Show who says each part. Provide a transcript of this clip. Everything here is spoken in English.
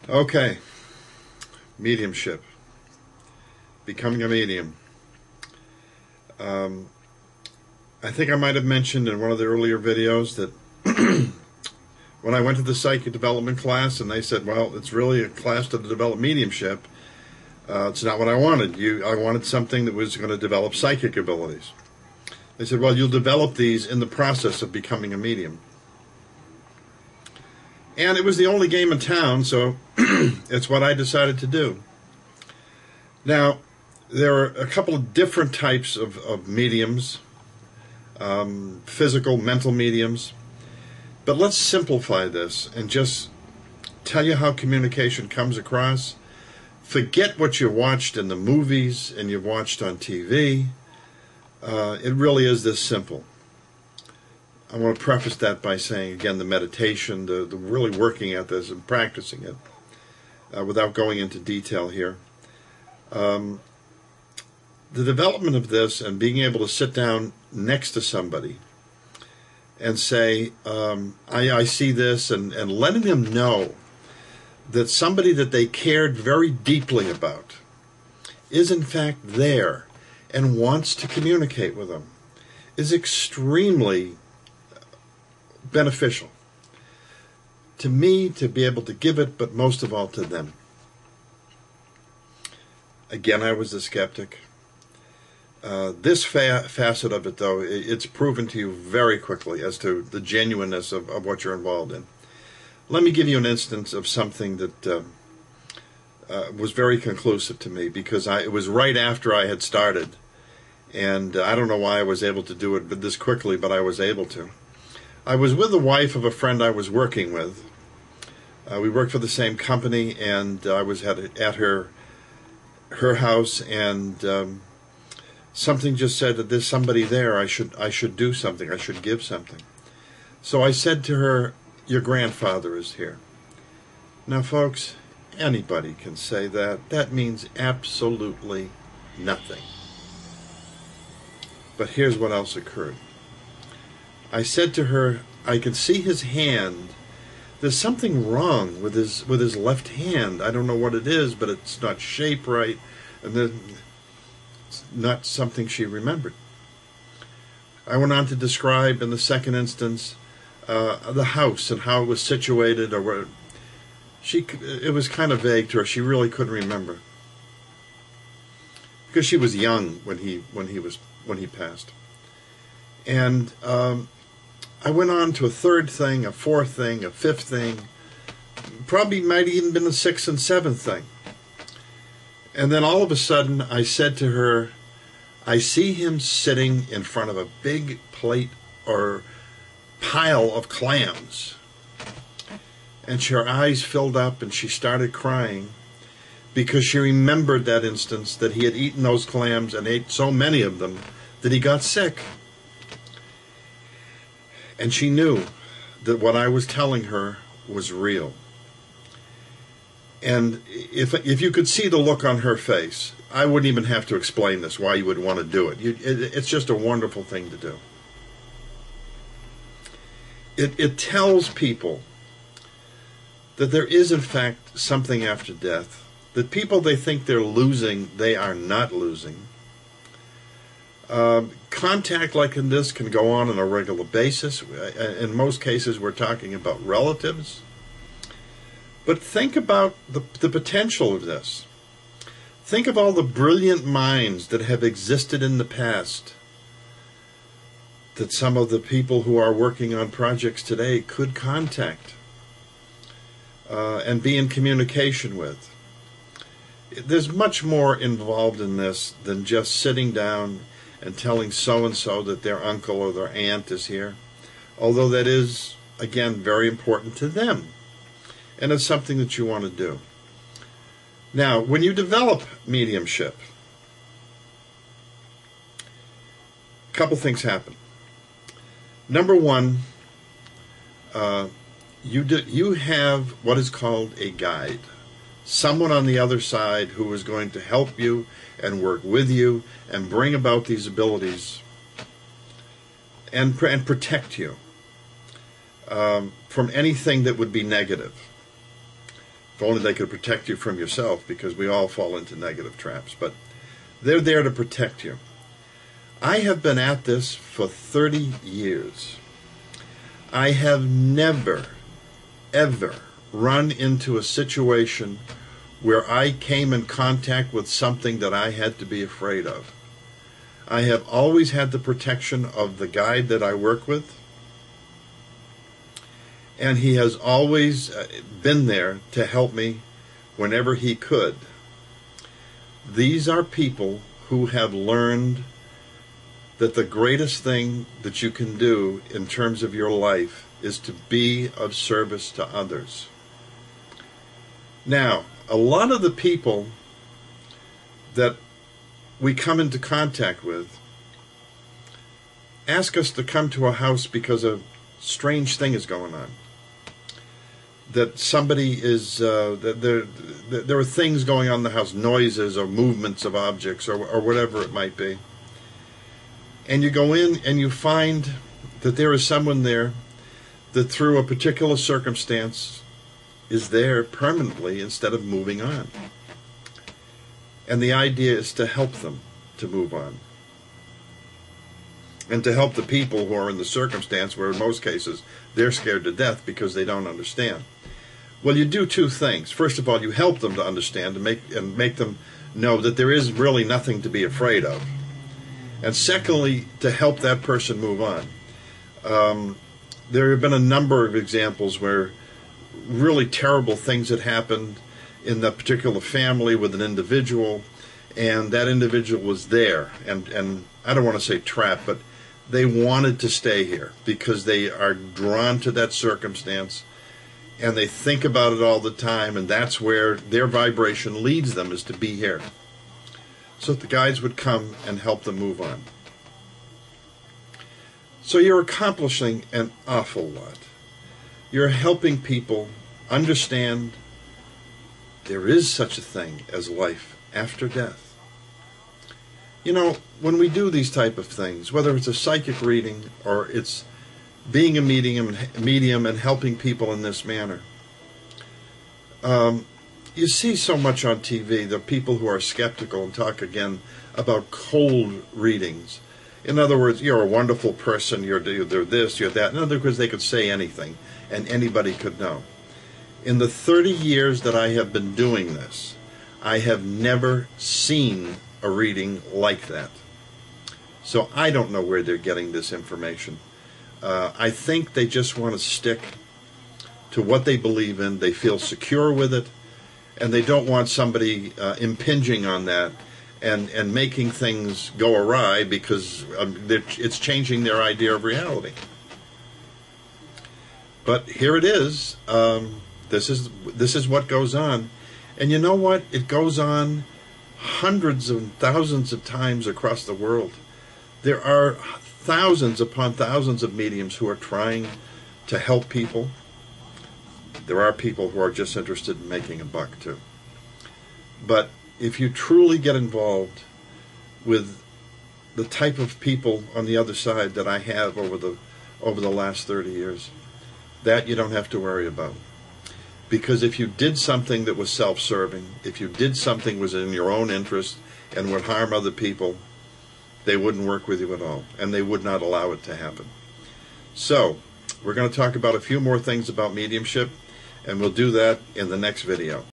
Speaker 1: Okay, mediumship, becoming a medium. I think I might have mentioned in one of the earlier videos that when I went to the psychic development class and they said, well, it's really a class to develop mediumship, it's not what I wanted. I wanted something that was going to develop psychic abilities. They said, well, you'll develop these in the process of becoming a medium. And it was the only game in town, so it's what I decided to do. Now, there are a couple of different types of mediums, physical, mental mediums. But let's simplify this and just tell you how communication comes across. Forget what you watched in the movies and you've watched on TV. It really is this simple. I want to preface that by saying, again, the meditation, the really working at this and practicing it, without going into detail here. The development of this and being able to sit down next to somebody and say, I see this, and letting them know that somebody that they cared very deeply about is in fact there and wants to communicate with them is extremely beneficial to me, to be able to give it, but most of all to them. Again, I was a skeptic. This facet of it, though, it's proven to you very quickly as to the genuineness of what you're involved in. Let me give you an instance of something that was very conclusive to me, because it was right after I had started, and I don't know why I was able to do it this quickly, but I was able to. I was with the wife of a friend I was working with. We worked for the same company, and I was at her house, and something just said that there's somebody there. I should do something. I should give something. So I said to her, your grandfather is here. Now, folks, anybody can say that. That means absolutely nothing. But here's what else occurred. I said to her, I can see his hand. There's something wrong with his left hand. I don't know what it is, but it's not shaped right. And then it's not something she remembered. I went on to describe in the second instance the house and how it was situated, or where it was kind of vague to her. She really couldn't remember, because she was young when he passed. And I went on to a third thing, a fourth thing, a fifth thing, probably might have even been a sixth and seventh thing. And then all of a sudden I said to her, I see him sitting in front of a big plate or pile of clams. And her eyes filled up and she started crying, because she remembered that instance that he had eaten those clams and ate so many of them that he got sick. And she knew that what I was telling her was real. And if you could see the look on her face, I wouldn't even have to explain this, why you would want to do it. It's just a wonderful thing to do. It tells people that there is, in fact, something after death. That people they think they're losing, they are not losing. Contact like in this can go on a regular basis. In most cases, we're talking about relatives. But think about the potential of this. Think of all the brilliant minds that have existed in the past, that some of the people who are working on projects today could contact and be in communication with. There's much more involved in this than just sitting down and telling so-and-so that their uncle or their aunt is here, although that is, again, very important to them, and it's something that you want to do. Now, when you develop mediumship, a couple things happen. Number one, you have what is called a guide. Someone on the other side who is going to help you and work with you and bring about these abilities and protect you from anything that would be negative. If only they could protect you from yourself, because we all fall into negative traps. But they're there to protect you. I have been at this for 30 years. I have never, ever run into a situation where I came in contact with something that I had to be afraid of. I have always had the protection of the guide that I work with, and he has always been there to help me whenever he could. These are people who have learned that the greatest thing that you can do in terms of your life is to be of service to others. Now, a lot of the people that we come into contact with ask us to come to a house because a strange thing is going on. That somebody is, that there are things going on in the house, noises or movements of objects or whatever it might be. And you go in and you find that there is someone there that through a particular circumstance is there permanently instead of moving on. And the idea is to help them to move on. And to help the people who are in the circumstance where in most cases they're scared to death because they don't understand. Well, you do two things. First of all, you help them to understand and make them know that there is really nothing to be afraid of. And secondly, to help that person move on. There have been a number of examples where really terrible things had happened in that particular family with an individual, and that individual was there. And I don't want to say trapped, but they wanted to stay here because they are drawn to that circumstance, and they think about it all the time, and that's where their vibration leads them, is to be here. So that the guides would come and help them move on. So you're accomplishing an awful lot. You're helping people understand there is such a thing as life after death. You know, when we do these type of things, whether it's a psychic reading or it's being a medium and helping people in this manner, you see so much on TV, the people who are skeptical and talk again about cold readings. In other words, you're a wonderful person, you're this, you're that. In other words, they could say anything and anybody could know. In the 30 years that I have been doing this, I have never seen a reading like that. So I don't know where they're getting this information. I think they just want to stick to what they believe in. They feel secure with it, and they don't want somebody impinging on that and making things go awry because it's changing their idea of reality. But here it is. This is what goes on. And you know what? It goes on hundreds and thousands of times across the world. There are thousands upon thousands of mediums who are trying to help people. There are people who are just interested in making a buck too. But if you truly get involved with the type of people on the other side that I have over the last 30 years, that you don't have to worry about. Because if you did something that was self-serving, if you did something that was in your own interest and would harm other people, they wouldn't work with you at all, and they would not allow it to happen. So, we're going to talk about a few more things about mediumship, and we'll do that in the next video.